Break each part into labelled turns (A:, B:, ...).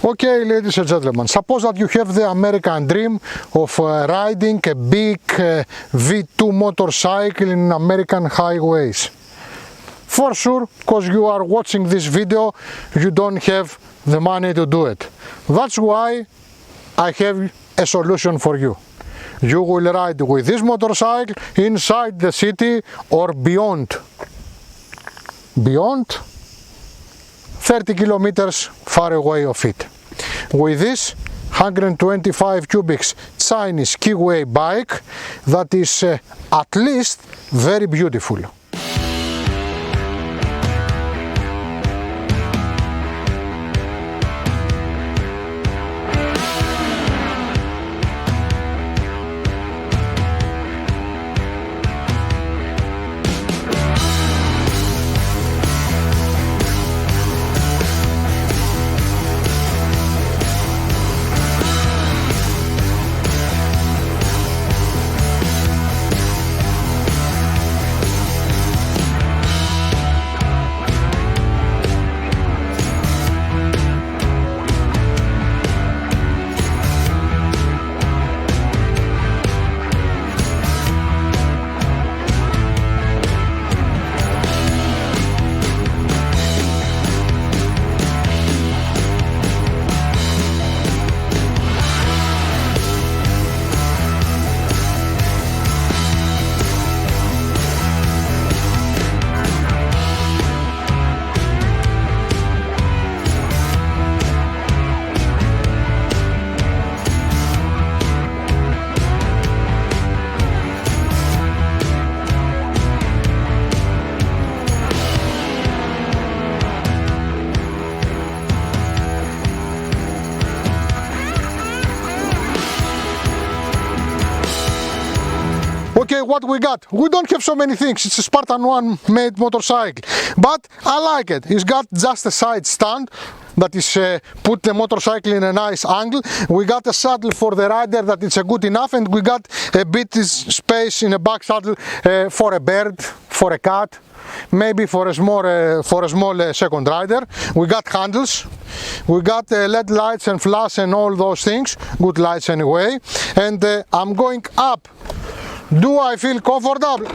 A: Okay, ladies and gentlemen, suppose that you have the American dream of riding a big V2 motorcycle in American highways. For sure, because you are watching this video, you don't have the money to do it. That's why I have a solution for you. You will ride with this motorcycle inside the city or beyond. Beyond 30 kilometers far away of it. With this 125 cubics Chinese Keeway bike that is at least very beautiful. Okay, what we got? We don't have so many things. It's a Spartan 1 made motorcycle, but I like it. It's got just a side stand that is put the motorcycle in a nice angle. We got a saddle for the rider that it's good enough, and we got a bit space in a back saddle for a bird, for a cat, maybe for a small second rider. We got handles, we got LED lights and flash and all those things, good lights anyway. And I'm going up. Do I feel comfortable?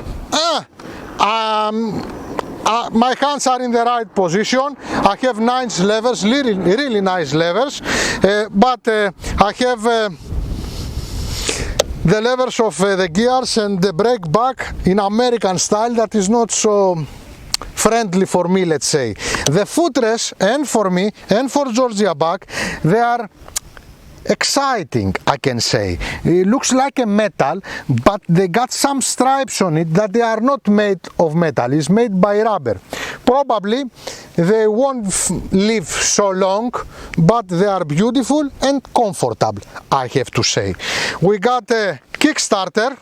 A: My hands are in the right position. I have nice levers, really nice levers, but I have the levers of the gears and the brake back in American style that is not so friendly for me, let's say. The footrest, and for me and for Georgia back, they are exciting, I can say. It looks like a metal, but they got some stripes on it that they are not made of metal. It's made by rubber. Probably they won't live so long, but they are beautiful and comfortable, I have to say. We got a Kickstarter.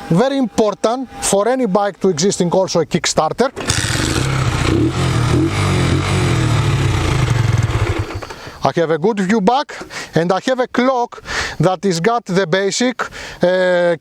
A: Very important for any bike to existing, also a Kickstarter. I have a good view back, and I have a clock that is got the basic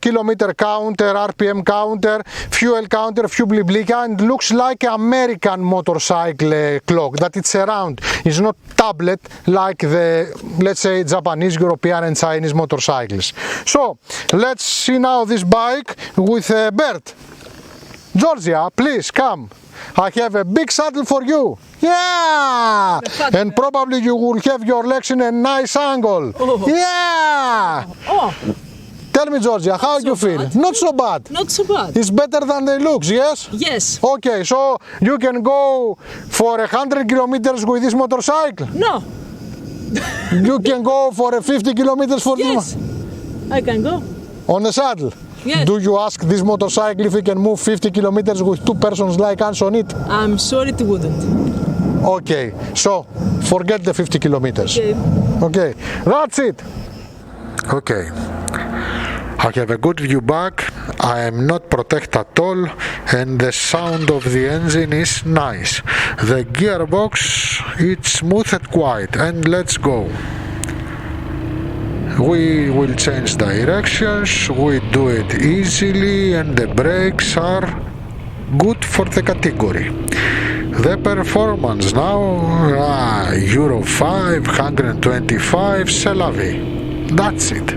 A: kilometer counter, RPM counter, fuel counter, fuel bliblica, and looks like an American motorcycle clock, that it's around. It's not tablet like the, let's say, Japanese, European and Chinese motorcycles. So let's see now this bike with a bird. Georgia, please come. I have a big saddle for you. Yeah! And probably you will have your legs in a nice angle. Oh. Yeah! Oh. Tell me, Georgia, how you feel?
B: Bad.
A: Not so bad.
B: Not so bad.
A: It's better than it looks, yes?
B: Yes.
A: Okay, so you can go for 100 kilometers with this motorcycle?
B: No.
A: You can go for 50 kilometers for
B: yes.
A: this?
B: I can go.
A: On a saddle?
B: Yes.
A: Do you ask this motorcycle if it can move 50 kilometers with two persons like us on it?
B: I'm sorry it wouldn't.
A: Okay, so forget the 50 kilometers.
B: Okay.
A: Okay, that's it. Okay, I have a good view back, I am not protected at all, and the sound of the engine is nice. The gearbox, it's smooth and quiet, and let's go. We will change directions, we do it easily, and the brakes are good for the category. The performance now, Euro 5, 125, c'est la vie. That's it.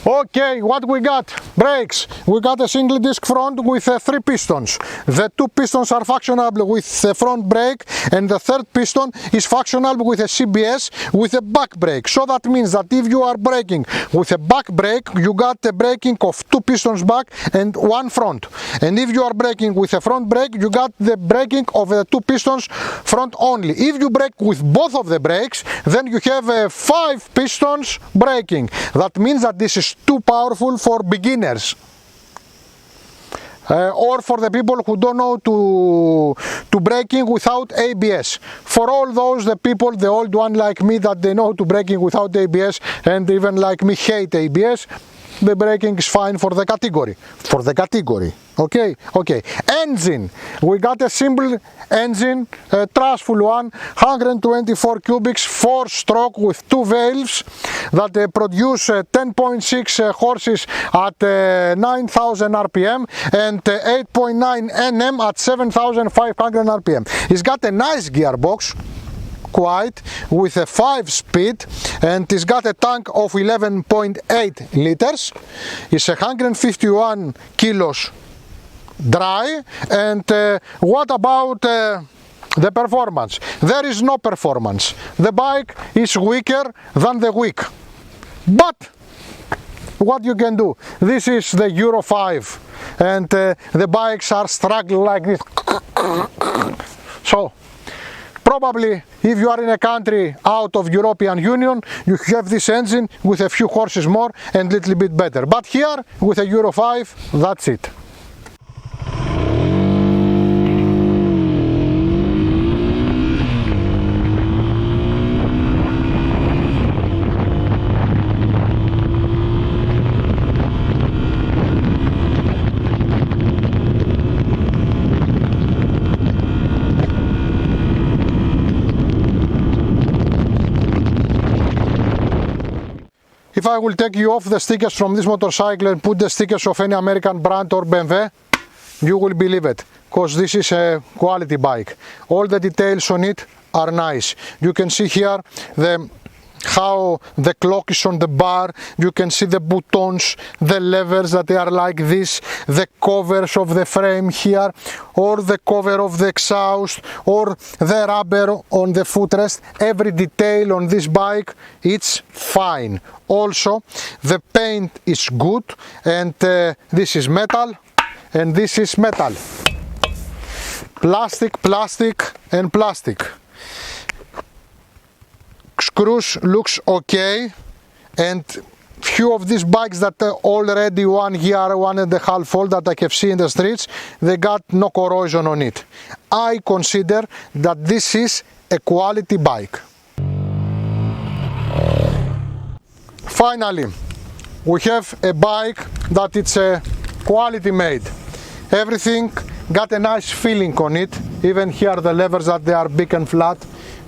A: Okay, what we got? Brakes. We got a single disc front with 3 pistons. The 2 pistons are functional with the front brake, and the third piston is functional with a CBS with a back brake. So that means that if you are braking with a back brake, you got the braking of 2 pistons back and 1 front. And if you are braking with a front brake, you got the braking of the 2 pistons front only. If you brake with both of the brakes, then you have 5 pistons braking. That means that this is too powerful for beginners or for the people who don't know to braking without ABS. For all those the people, the old one like me, that they know to braking without ABS, and even like me hate ABS, the braking is fine for the category. Okay. Engine. We got a simple engine, a trustful one, 124 cubics, 4-stroke with 2 valves that produce 10.6 horses at 9,000 RPM and 8.9 Nm at 7,500 RPM. It's got a nice gearbox, quite, with a 5-speed, and it's got a tank of 11.8 liters. It's 151 kilos dry. And what about the performance? There is no performance. The bike is weaker than the weak, but what you can do? This is the Euro 5, and the bikes are struggling like this. So probably if you are in a country out of European Union, you have this engine with a few horses more and a little bit better. But here with a Euro 5, that's it. If I will take you off the stickers from this motorcycle and put the stickers of any American brand or BMW, you will believe it, because this is a quality bike. All the details on it are nice. You can see here how the clock is on the bar. You can see the buttons, the levers that they are like this, the covers of the frame here, or the cover of the exhaust, or the rubber on the footrest. Every detail on this bike, it's fine. Also, the paint is good, and this is metal, and this is metal. Plastic, and plastic. Screws looks okay, and few of these bikes that are already 1 year, 1.5 old that I have seen in the streets, they got no corrosion on it. I consider that this is a quality bike. Finally, we have a bike that it's a quality made. Everything got a nice feeling on it. Even here the levers that they are big and flat,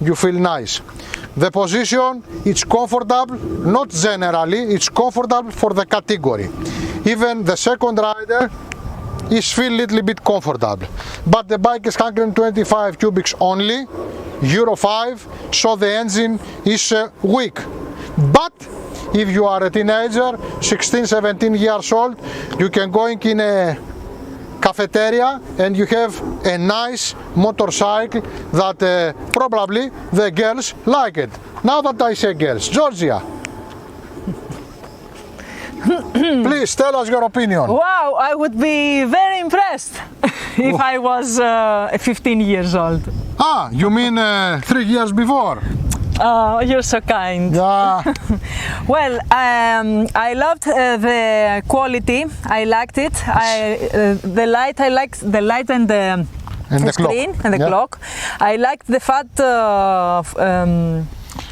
A: you feel nice. The position, it's comfortable, not generally, it's comfortable for the category. Even the second rider is feel a little bit comfortable. But the bike is 125 cubics only, Euro 5, so the engine is weak. But if you are a teenager, 16, 17 years old, you can go in a cafeteria and you have a nice motorcycle that probably the girls like it. Now that I say girls, Georgia, please tell us your opinion.
B: Wow, I would be very impressed if I was 15 years old.
A: Ah, you mean 3 years before?
B: Oh, you're so kind.
A: Yeah.
B: Well, I loved the quality. I liked it. The light. I liked the light and the screen
A: clock.
B: And the clock. I liked the fat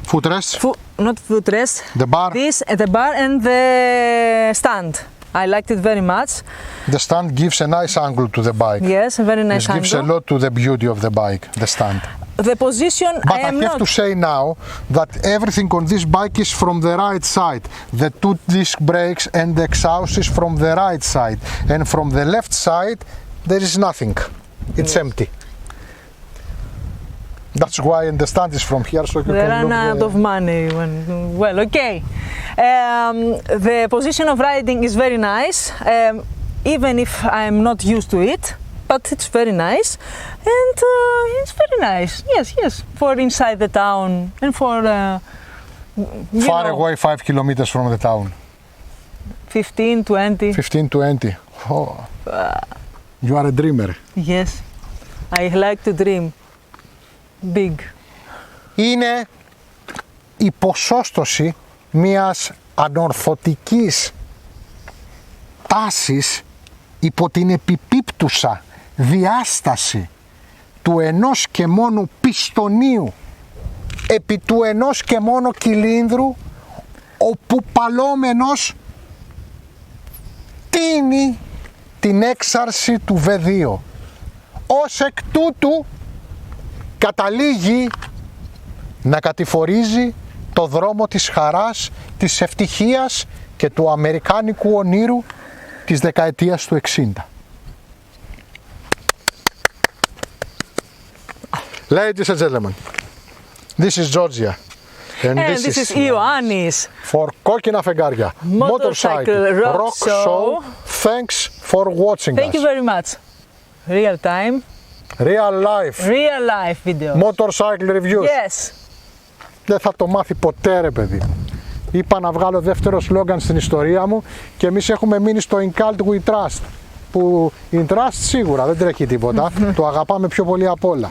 A: footrest.
B: Not footrest.
A: The bar.
B: The bar and the stand. I liked it very much.
A: The stand gives a nice angle to the bike.
B: Yes, a very nice
A: angle. It gives a lot to the beauty of the bike, the stand.
B: The position,
A: but I have to say now that everything on this bike is from the right side. The 2 disc brakes and the exhaust is from the right side, and from the left side there is nothing. It's empty. That's why the stand is from here, so you
B: They
A: can
B: run
A: look
B: out of money. Well, okay. The position of riding is very nice, even if I'm not used to it, but it's very nice. And it's very nice, yes, for inside the town and for...
A: far away, 5 kilometers from the town.
B: 15, 20.
A: 15, 20. Oh. You are a dreamer.
B: Yes, I like to dream big.
A: Είναι η ποσόστοση μιας ανορθωτικής τάσης υπό την επιπίπτουσα διάσταση του ενός και μόνο πιστονίου επί του ενός και μόνο κυλίνδρου, όπου παλόμενος τίνει την έξαρση του V2. Ως εκ τούτου καταλήγει να κατηφορίζει το δρόμο της χαράς, της ευτυχίας και του αμερικάνικου ονείρου της δεκαετίας του 60. Ladies and gentlemen, this is Georgia.
B: And this is Ioannis.
A: For KOKKINA FEGARIA Motorcycle Rock Show. Thanks for watching
B: Thank
A: us.
B: you very much. Real time.
A: Real life.
B: Real life video.
A: Motorcycle reviews.
B: Yes.
A: Δεν θα το μάθει ποτέ, ρε παιδί. Είπα να βγάλω δεύτερο σλόγγαν στην ιστορία μου και εμείς έχουμε μείνει στο In Cult We Trust. Που In Trust σίγουρα δεν τρέχει τίποτα. Το αγαπάμε πιο πολύ απ' όλα.